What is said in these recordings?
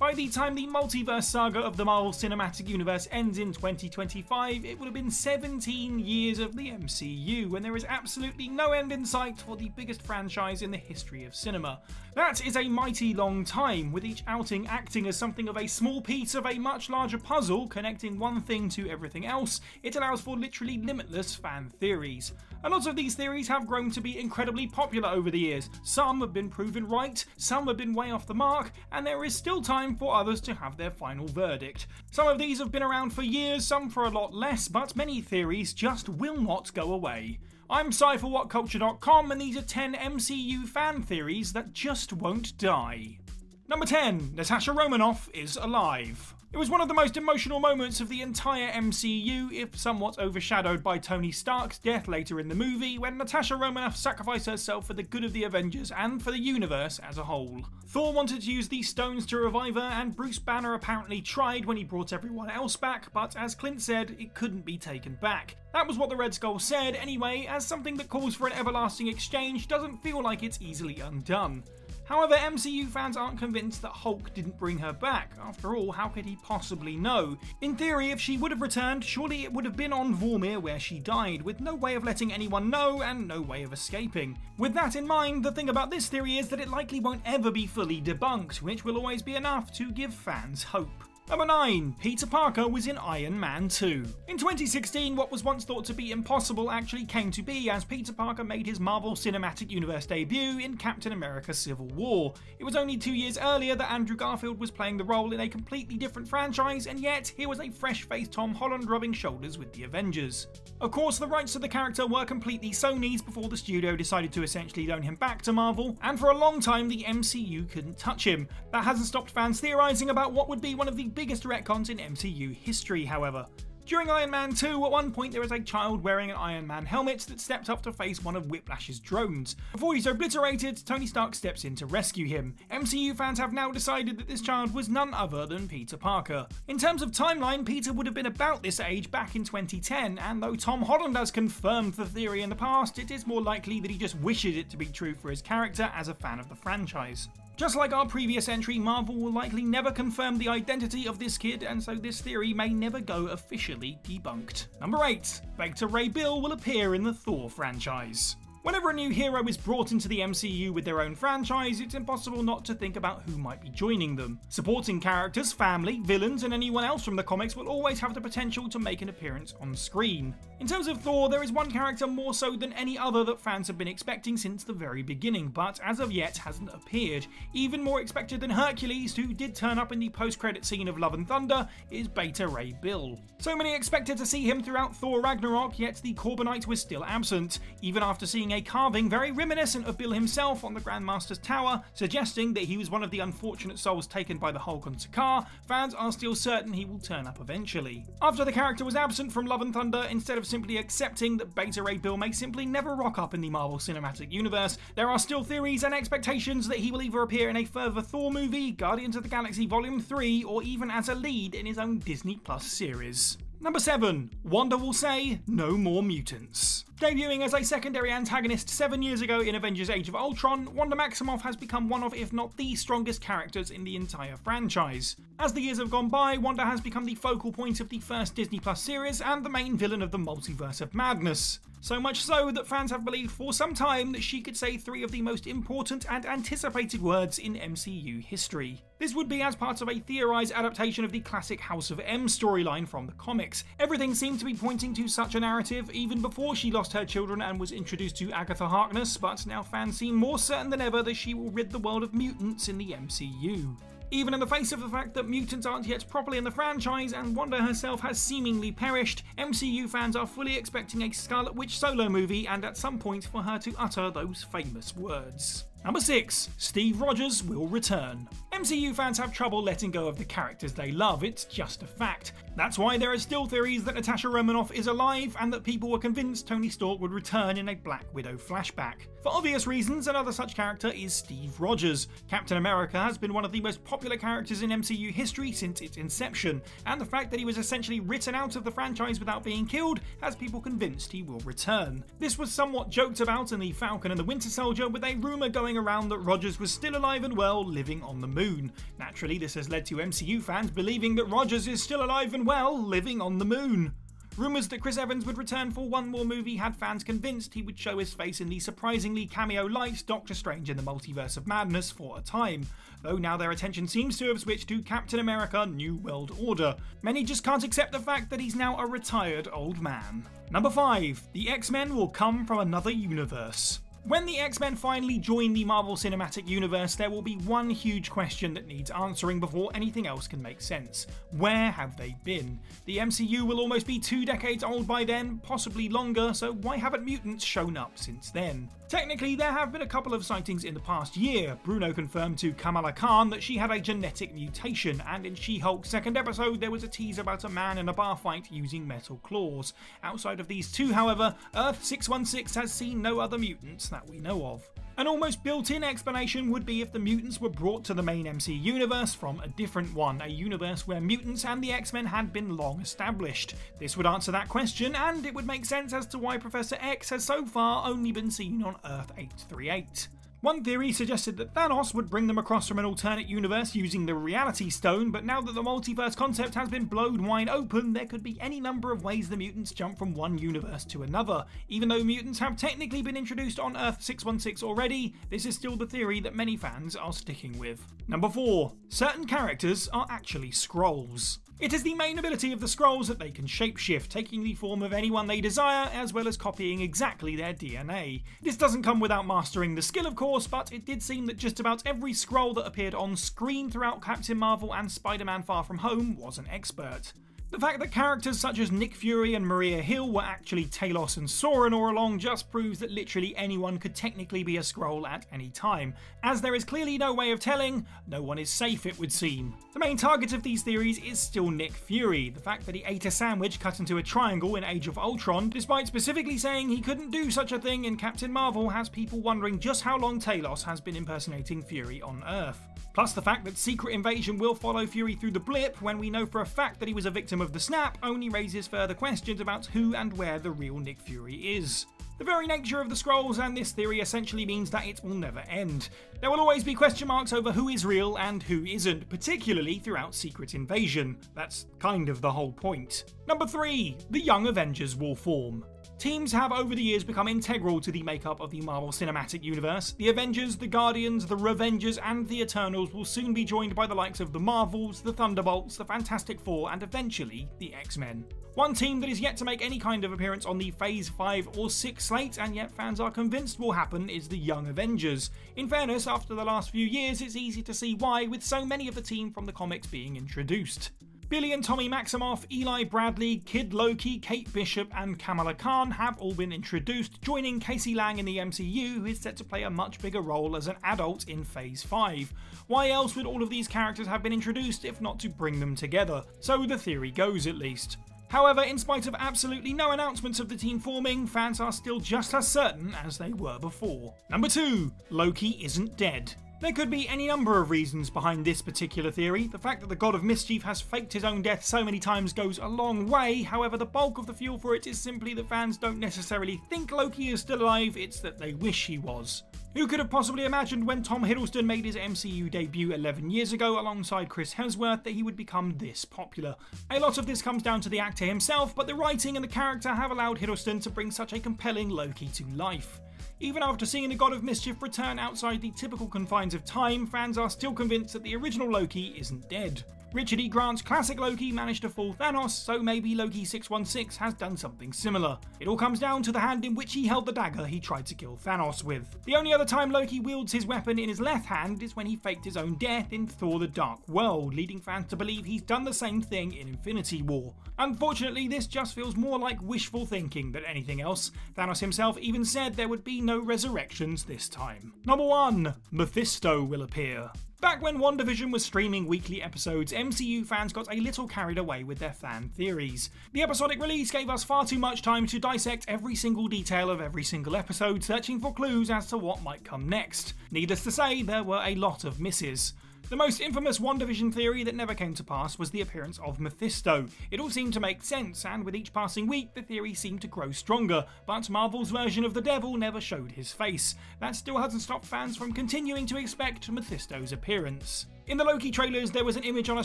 By the time the multiverse saga of the Marvel Cinematic Universe ends in 2025, it would have been 17 years of the MCU, and there is absolutely no end in sight for the biggest franchise in the history of cinema. That is a mighty long time, with each outing acting as something of a small piece of a much larger puzzle connecting one thing to everything else. It allows for literally limitless fan theories. A lot of these theories have grown to be incredibly popular over the years. Some have been proven right, some have been way off the mark, and there is still time for others to have their final verdict. Some of these have been around for years, some for a lot less, but many theories just will not go away. I'm scifi and these are 10 MCU fan theories that just won't die. Number 10. Natasha Romanoff is alive. It was one of the most emotional moments of the entire MCU, if somewhat overshadowed by Tony Stark's death later in the movie, when Natasha Romanoff sacrificed herself for the good of the Avengers and for the universe as a whole. Thor wanted to use these stones to revive her, and Bruce Banner apparently tried when he brought everyone else back, but as Clint said, it couldn't be taken back. That was what the Red Skull said anyway, as something that calls for an everlasting exchange doesn't feel like it's easily undone. However, MCU fans aren't convinced that Hulk didn't bring her back. After all, how could he possibly know? In theory, if she would have returned, surely it would have been on Vormir where she died, with no way of letting anyone know and no way of escaping. With that in mind, the thing about this theory is that it likely won't ever be fully debunked, which will always be enough to give fans hope. Number 9. Peter Parker was in Iron Man 2. In 2016, what was once thought to be impossible actually came to be, as Peter Parker made his Marvel Cinematic Universe debut in Captain America: Civil War. It was only 2 years earlier that Andrew Garfield was playing the role in a completely different franchise, and yet here was a fresh-faced Tom Holland rubbing shoulders with the Avengers. Of course, the rights to the character were completely Sony's before the studio decided to essentially loan him back to Marvel, and for a long time the MCU couldn't touch him. That hasn't stopped fans theorising about what would be one of the biggest retcons in MCU history, however. During Iron Man 2, at one point there was a child wearing an Iron Man helmet that stepped up to face one of Whiplash's drones. Before he's obliterated, Tony Stark steps in to rescue him. MCU fans have now decided that this child was none other than Peter Parker. In terms of timeline, Peter would have been about this age back in 2010, and though Tom Holland has confirmed the theory in the past, it is more likely that he just wishes it to be true for his character as a fan of the franchise. Just like our previous entry, Marvel will likely never confirm the identity of this kid, and so this theory may never go officially debunked. Number 8. Beta Ray Bill will appear in the Thor franchise. Whenever a new hero is brought into the MCU with their own franchise, it's impossible not to think about who might be joining them. Supporting characters, family, villains, and anyone else from the comics will always have the potential to make an appearance on screen. In terms of Thor, there is one character more so than any other that fans have been expecting since the very beginning, but as of yet hasn't appeared. Even more expected than Hercules, who did turn up in the post-credit scene of Love and Thunder, is Beta Ray Bill. So many expected to see him throughout Thor Ragnarok, yet the Corbinite was still absent, even after seeing a carving very reminiscent of Bill himself on the Grandmaster's Tower, suggesting that he was one of the unfortunate souls taken by the Hulk on Sakaar. Fans are still certain he will turn up eventually. After the character was absent from Love and Thunder, instead of simply accepting that Beta Ray Bill may simply never rock up in the Marvel Cinematic Universe, there are still theories and expectations that he will either appear in a further Thor movie, Guardians of the Galaxy Volume 3, or even as a lead in his own Disney Plus series. Number 7. Wanda will say, "No more mutants." Debuting as a secondary antagonist 7 years ago in Avengers Age of Ultron, Wanda Maximoff has become one of, if not the strongest characters in the entire franchise. As the years have gone by, Wanda has become the focal point of the first Disney Plus series and the main villain of the Multiverse of Madness. So much so that fans have believed for some time that she could say 3 of the most important and anticipated words in MCU history. This would be as part of a theorised adaptation of the classic House of M storyline from the comics. Everything seemed to be pointing to such a narrative even before she lost her children and was introduced to Agatha Harkness, but now fans seem more certain than ever that she will rid the world of mutants in the MCU. Even in the face of the fact that mutants aren't yet properly in the franchise and Wanda herself has seemingly perished, MCU fans are fully expecting a Scarlet Witch solo movie and at some point for her to utter those famous words. Number 6. Steve Rogers will return. MCU fans have trouble letting go of the characters they love, it's just a fact. That's why there are still theories that Natasha Romanoff is alive and that people were convinced Tony Stark would return in a Black Widow flashback. For obvious reasons, another such character is Steve Rogers. Captain America has been one of the most popular characters in MCU history since its inception, and the fact that he was essentially written out of the franchise without being killed has people convinced he will return. This was somewhat joked about in The Falcon and the Winter Soldier, with a rumour going going around that Rogers was still alive and well, living on the moon. Naturally, this has led to MCU fans believing that Rogers is still alive and well, living on the moon. Rumours that Chris Evans would return for one more movie had fans convinced he would show his face in the surprisingly cameo-light Doctor Strange in the Multiverse of Madness for a time, though now their attention seems to have switched to Captain America: New World Order. Many just can't accept the fact that he's now a retired old man. Number 5. The X-Men will come from another universe. When the X-Men finally join the Marvel Cinematic Universe, there will be one huge question that needs answering before anything else can make sense. Where have they been? The MCU will almost be 2 decades old by then, possibly longer, so why haven't mutants shown up since then? Technically, there have been a couple of sightings in the past year. Bruno confirmed to Kamala Khan that she had a genetic mutation, and in She-Hulk's second episode there was a tease about a man in a bar fight using metal claws. Outside of these two, however, Earth-616 has seen no other mutants that we know of. An almost built-in explanation would be if the mutants were brought to the main MC universe from a different one, a universe where mutants and the X-Men had been long established. This would answer that question, and it would make sense as to why Professor X has so far only been seen on Earth-838. One theory suggested that Thanos would bring them across from an alternate universe using the Reality Stone, but now that the multiverse concept has been blown wide open, there could be any number of ways the mutants jump from one universe to another. Even though mutants have technically been introduced on Earth-616 already, this is still the theory that many fans are sticking with. Number 4. Certain characters are actually Skrulls. It is the main ability of the Skrulls that they can shapeshift, taking the form of anyone they desire, as well as copying exactly their DNA. This doesn't come without mastering the skill, of course, but it did seem that just about every Skrull that appeared on screen throughout Captain Marvel and Spider-Man Far From Home was an expert. The fact that characters such as Nick Fury and Maria Hill were actually Talos and Soren all along just proves that literally anyone could technically be a Skrull at any time. As there is clearly no way of telling, no one is safe, it would seem. The main target of these theories is still Nick Fury. The fact that he ate a sandwich cut into a triangle in Age of Ultron, despite specifically saying he couldn't do such a thing in Captain Marvel, has people wondering just how long Talos has been impersonating Fury on Earth. Plus the fact that Secret Invasion will follow Fury through the blip when we know for a fact that he was a victim of the snap only raises further questions about who and where the real Nick Fury is. The very nature of the Skrulls and this theory essentially means that it will never end. There will always be question marks over who is real and who isn't, particularly throughout Secret Invasion. That's kind of the whole point. Number 3. The Young Avengers will form. Teams have over the years become integral to the makeup of the Marvel Cinematic Universe. The Avengers, the Guardians, the Revengers and the Eternals will soon be joined by the likes of the Marvels, the Thunderbolts, the Fantastic Four and eventually the X-Men. One team that is yet to make any kind of appearance on the Phase 5 or 6 slate and yet fans are convinced will happen is the Young Avengers. In fairness, after the last few years it's easy to see why, with so many of the team from the comics being introduced. Billy and Tommy Maximoff, Eli Bradley, Kid Loki, Kate Bishop and Kamala Khan have all been introduced, joining Casey Lang in the MCU, who is set to play a much bigger role as an adult in Phase 5. Why else would all of these characters have been introduced if not to bring them together? So the theory goes, at least. However, in spite of absolutely no announcements of the team forming, fans are still just as certain as they were before. Number 2. Loki isn't dead. There could be any number of reasons behind this particular theory. The fact that the God of Mischief has faked his own death so many times goes a long way, however the bulk of the fuel for it is simply that fans don't necessarily think Loki is still alive, it's that they wish he was. Who could have possibly imagined when Tom Hiddleston made his MCU debut 11 years ago alongside Chris Hemsworth that he would become this popular? A lot of this comes down to the actor himself, but the writing and the character have allowed Hiddleston to bring such a compelling Loki to life. Even after seeing the God of Mischief return outside the typical confines of time, fans are still convinced that the original Loki isn't dead. Richard E. Grant's classic Loki managed to fool Thanos, so maybe Loki 616 has done something similar. It all comes down to the hand in which he held the dagger he tried to kill Thanos with. The only other time Loki wields his weapon in his left hand is when he faked his own death in Thor: The Dark World, leading fans to believe he's done the same thing in Infinity War. Unfortunately, this just feels more like wishful thinking than anything else. Thanos himself even said there would be no resurrections this time. Number 1. Mephisto will appear. Back when WandaVision was streaming weekly episodes, MCU fans got a little carried away with their fan theories. The episodic release gave us far too much time to dissect every single detail of every single episode, searching for clues as to what might come next. Needless to say, there were a lot of misses. The most infamous WandaVision theory that never came to pass was the appearance of Mephisto. It all seemed to make sense, and with each passing week the theory seemed to grow stronger, but Marvel's version of the devil never showed his face. That still hasn't stopped fans from continuing to expect Mephisto's appearance. In the Loki trailers, there was an image on a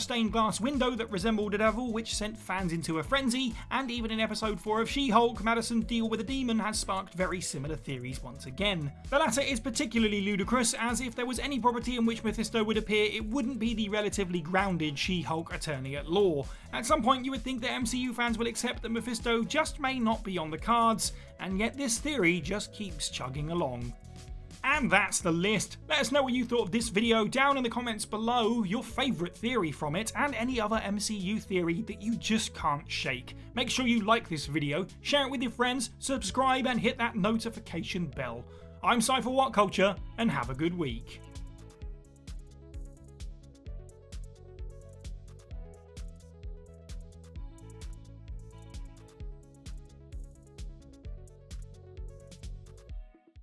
stained glass window that resembled a devil, which sent fans into a frenzy, and even in episode 4 of She-Hulk, Madison's deal with a demon has sparked very similar theories once again. The latter is particularly ludicrous, as if there was any property in which Mephisto would appear, it wouldn't be the relatively grounded She-Hulk attorney at law. At some point you would think that MCU fans will accept that Mephisto just may not be on the cards, and yet this theory just keeps chugging along. And that's the list. Let us know what you thought of this video down in the comments below, your favourite theory from it, and any other MCU theory that you just can't shake. Make sure you like this video, share it with your friends, subscribe and hit that notification bell. I'm Sci for What Culture, and have a good week.